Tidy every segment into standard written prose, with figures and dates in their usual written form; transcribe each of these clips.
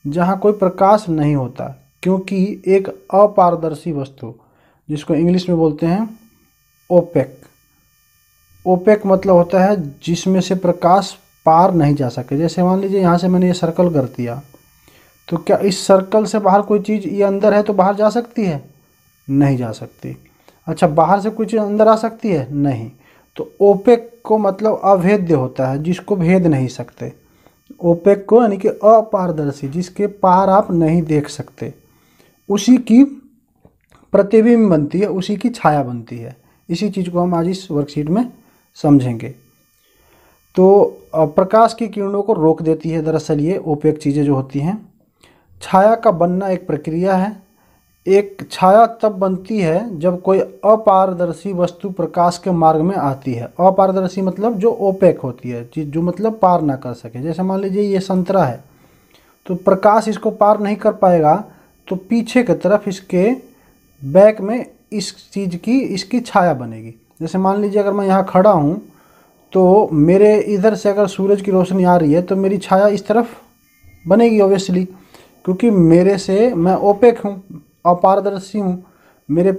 जहाँ कोई प्रकाश नहीं होता, क्योंकि एक अपारदर्शी वस्तु, जिसको इंग्लिश में बोलते हैं ओपेक। ओपेक मतलब होता है जिसमें से प्रकाश पार नहीं जा सके। जैसे मान लीजिए यहाँ से मैंने ये सर्कल कर दिया, तो क्या इस सर्कल से बाहर कोई चीज़ ये अंदर है तो बाहर जा सकती है? नहीं जा सकती। अच्छा, बाहर से कोई चीज़ अंदर आ सकती है? नहीं। तो ओपेक को मतलब अभेद्य होता है, जिसको भेद नहीं सकते। ओपेक को यानी कि अपारदर्शी, जिसके पार आप नहीं देख सकते, उसी की प्रतिबिंब बनती है, उसी की छाया बनती है। इसी चीज़ को हम आज इस वर्कशीट में समझेंगे। तो प्रकाश की किरणों को रोक देती है दरअसल ये ओपेक चीज़ें जो होती हैं। छाया का बनना एक प्रक्रिया है। एक छाया तब बनती है जब कोई अपारदर्शी वस्तु प्रकाश के मार्ग में आती है। अपारदर्शी मतलब जो ओपेक होती है, जो मतलब पार ना कर सके। जैसे मान लीजिए ये संतरा है, तो प्रकाश इसको पार नहीं कर पाएगा, तो पीछे की तरफ इसके बैक में इस चीज़ की इसकी छाया बनेगी। जैसे मान लीजिए अगर मैं यहाँ खड़ा हूँ, तो मेरे इधर से अगर सूरज की रोशनी आ रही है तो मेरी छाया इस तरफ बनेगी ऑब्वियसली, क्योंकि मेरे से मैं ओपेक हूँ, अपारदर्शी हूँ, मेरे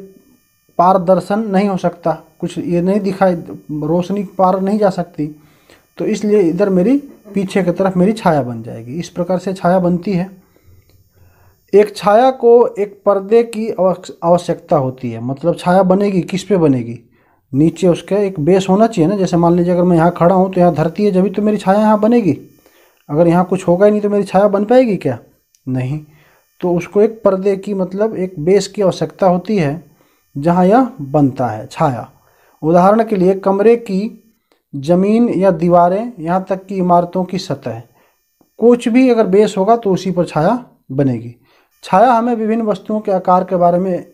पारदर्शन नहीं हो सकता, कुछ ये नहीं दिखाई, रोशनी पार नहीं जा सकती, तो इसलिए इधर मेरी पीछे की तरफ मेरी छाया बन जाएगी। इस प्रकार से छाया बनती है। एक छाया को एक पर्दे की आवश्यकता होती है। मतलब छाया बनेगी किस पे बनेगी? नीचे उसका एक बेस होना चाहिए ना। जैसे मान लीजिए अगर मैं यहाँ खड़ा हूँ तो यहाँ धरती है, जब तो मेरी छाया यहाँ बनेगी। अगर यहाँ कुछ होगा ही नहीं तो मेरी छाया बन पाएगी क्या? नहीं। तो उसको एक पर्दे की मतलब एक बेस की आवश्यकता होती है जहाँ यह बनता है छाया। उदाहरण के लिए कमरे की जमीन या दीवारें, यहाँ तक कि इमारतों की सतह, कुछ भी अगर बेस होगा तो उसी पर छाया बनेगी। छाया हमें विभिन्न वस्तुओं के आकार के बारे में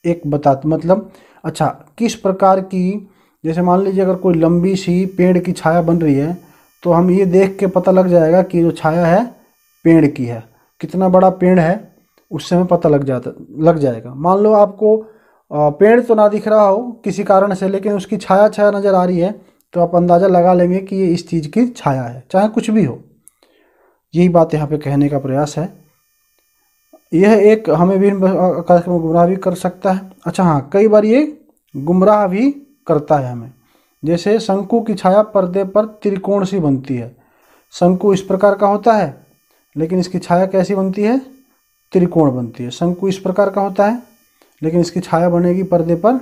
एक मतलब अच्छा किस प्रकार की, जैसे मान लीजिए अगर कोई लंबी सी पेड़ की छाया बन रही है तो हम ये देख के पता लग जाएगा कि जो छाया है पेड़ की है। कितना बड़ा पेड़ है उससे हमें पता लग जाएगा। मान लो आपको पेड़ तो ना दिख रहा हो किसी कारण से, लेकिन उसकी छाया नज़र आ रही है, तो आप अंदाज़ा लगा लेंगे कि ये इस चीज़ की छाया है, चाहे कुछ भी हो। यही बात यहाँ पे कहने का प्रयास है। यह एक हमें विभिन्न आकार में गुमराह भी कर सकता है। अच्छा हाँ, कई बार ये गुमराह भी करता है हमें। जैसे शंकु की छाया पर्दे पर त्रिकोण सी बनती है। शंकु इस प्रकार का होता है, लेकिन इसकी छाया कैसी बनती है? त्रिकोण बनती है। शंकु इस प्रकार का होता है, लेकिन इसकी छाया बनेगी पर्दे पर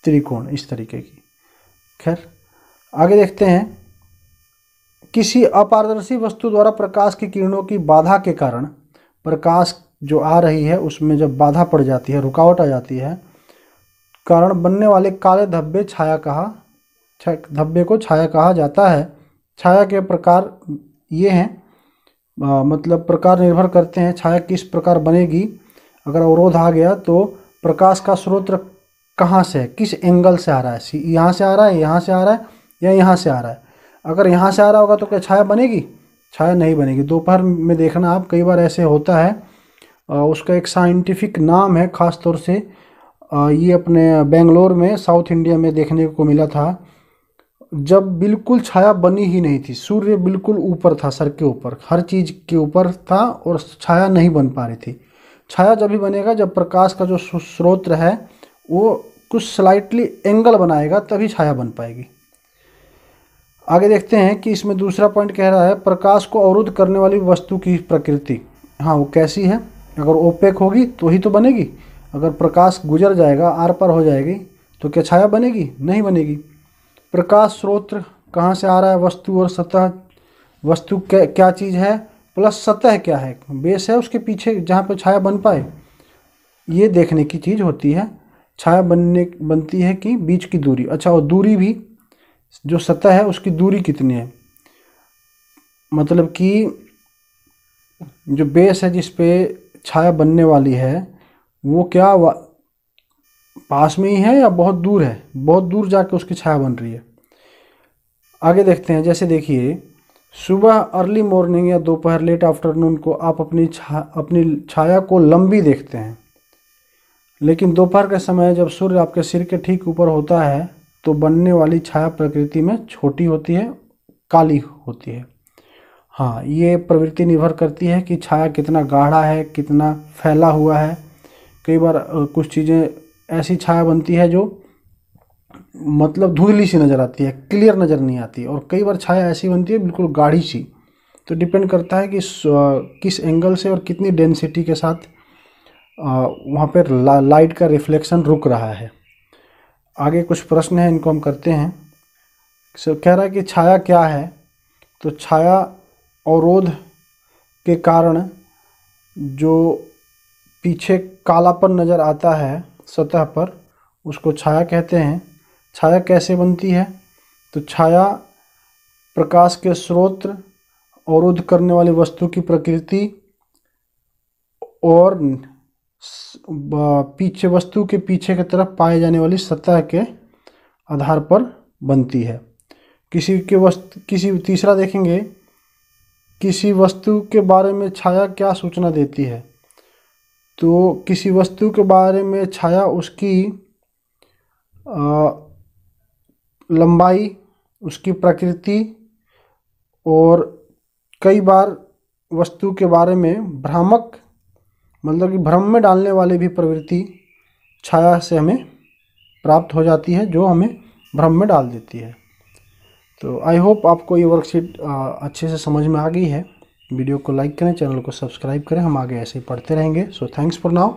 त्रिकोण, इस तरीके की। खैर आगे देखते हैं। किसी अपारदर्शी वस्तु द्वारा प्रकाश की किरणों की बाधा के कारण, प्रकाश जो आ रही है उसमें जब बाधा पड़ जाती है, रुकावट आ जाती है, कारण बनने वाले काले धब्बे धब्बे को छाया कहा जाता है। छाया के प्रकार ये हैं, मतलब प्रकार निर्भर करते हैं छाया किस प्रकार बनेगी। अगर अवरोध आ गया तो प्रकाश का स्रोत कहाँ से है, किस एंगल से आ रहा है, यहाँ से आ रहा है, यहाँ से आ रहा है, या यहाँ से आ रहा है। अगर यहाँ से आ रहा होगा तो क्या छाया बनेगी? छाया नहीं बनेगी। दोपहर में देखना आप, कई बार ऐसे होता है। उसका एक साइंटिफिक नाम है, ख़ास तौर से ये अपने बेंगलोर में साउथ इंडिया में देखने को मिला था, जब बिल्कुल छाया बनी ही नहीं थी। सूर्य बिल्कुल ऊपर था, सर के ऊपर, हर चीज़ के ऊपर था, और छाया नहीं बन पा रही थी। छाया जब भी बनेगा जब प्रकाश का जो स्रोत है वो कुछ स्लाइटली एंगल बनाएगा, तभी छाया बन पाएगी। आगे देखते हैं कि इसमें दूसरा पॉइंट कह रहा है प्रकाश को अवरुद्ध करने वाली वस्तु की प्रकृति। हाँ, वो कैसी है? अगर ओपेक होगी तो ही तो बनेगी। अगर प्रकाश गुजर जाएगा, आर पार हो जाएगी, तो क्या छाया बनेगी? नहीं बनेगी। प्रकाश स्रोत कहाँ से आ रहा है? वस्तु और सतह। वस्तु क्या चीज़ है, प्लस सतह क्या है, बेस है उसके पीछे जहाँ पे छाया बन पाए, ये देखने की चीज़ होती है। छाया बनती है कि बीच की दूरी। अच्छा, और दूरी भी, जो सतह है उसकी दूरी कितनी है, मतलब कि जो बेस है जिस पे छाया बनने वाली है वो क्या पास में ही है या बहुत दूर है? बहुत दूर जाके उसकी छाया बन रही है। आगे देखते हैं। जैसे देखिए, सुबह अर्ली मॉर्निंग या दोपहर लेट आफ्टरनून को आप अपनी छाया को लंबी देखते हैं, लेकिन दोपहर के समय जब सूर्य आपके सिर के ठीक ऊपर होता है तो बनने वाली छाया प्रकृति में छोटी होती है, काली होती है। हाँ, ये प्रवृत्ति निर्भर करती है कि छाया कितना गाढ़ा है, कितना फैला हुआ है। कई बार कुछ चीज़ें ऐसी छाया बनती है जो मतलब धुंधली सी नज़र आती है, क्लियर नज़र नहीं आती, और कई बार छाया ऐसी बनती है बिल्कुल गाढ़ी सी। तो डिपेंड करता है कि किस एंगल से और कितनी डेंसिटी के साथ वहाँ पर लाइट का रिफ्लेक्शन रुक रहा है। आगे कुछ प्रश्न हैं, इनको हम करते हैं। कह रहा है कि छाया क्या है। तो छाया अवरोध के कारण जो पीछे कालापन नज़र आता है सतह पर, उसको छाया कहते हैं। छाया कैसे बनती है। तो छाया प्रकाश के स्रोत, अवरोध करने वाली वस्तु की प्रकृति और पीछे वस्तु के पीछे की तरफ पाए जाने वाली सतह के आधार पर बनती है। किसी तीसरा देखेंगे, किसी वस्तु के बारे में छाया क्या सूचना देती है। तो किसी वस्तु के बारे में छाया उसकी लंबाई, उसकी प्रकृति, और कई बार वस्तु के बारे में भ्रामक मतलब कि भ्रम में डालने वाली भी प्रवृत्ति छाया से हमें प्राप्त हो जाती है, जो हमें भ्रम में डाल देती है। तो आई होप आपको ये वर्कशीट अच्छे से समझ में आ गई है। वीडियो को लाइक करें, चैनल को सब्सक्राइब करें, हम आगे ऐसे ही पढ़ते रहेंगे। So thanks for now.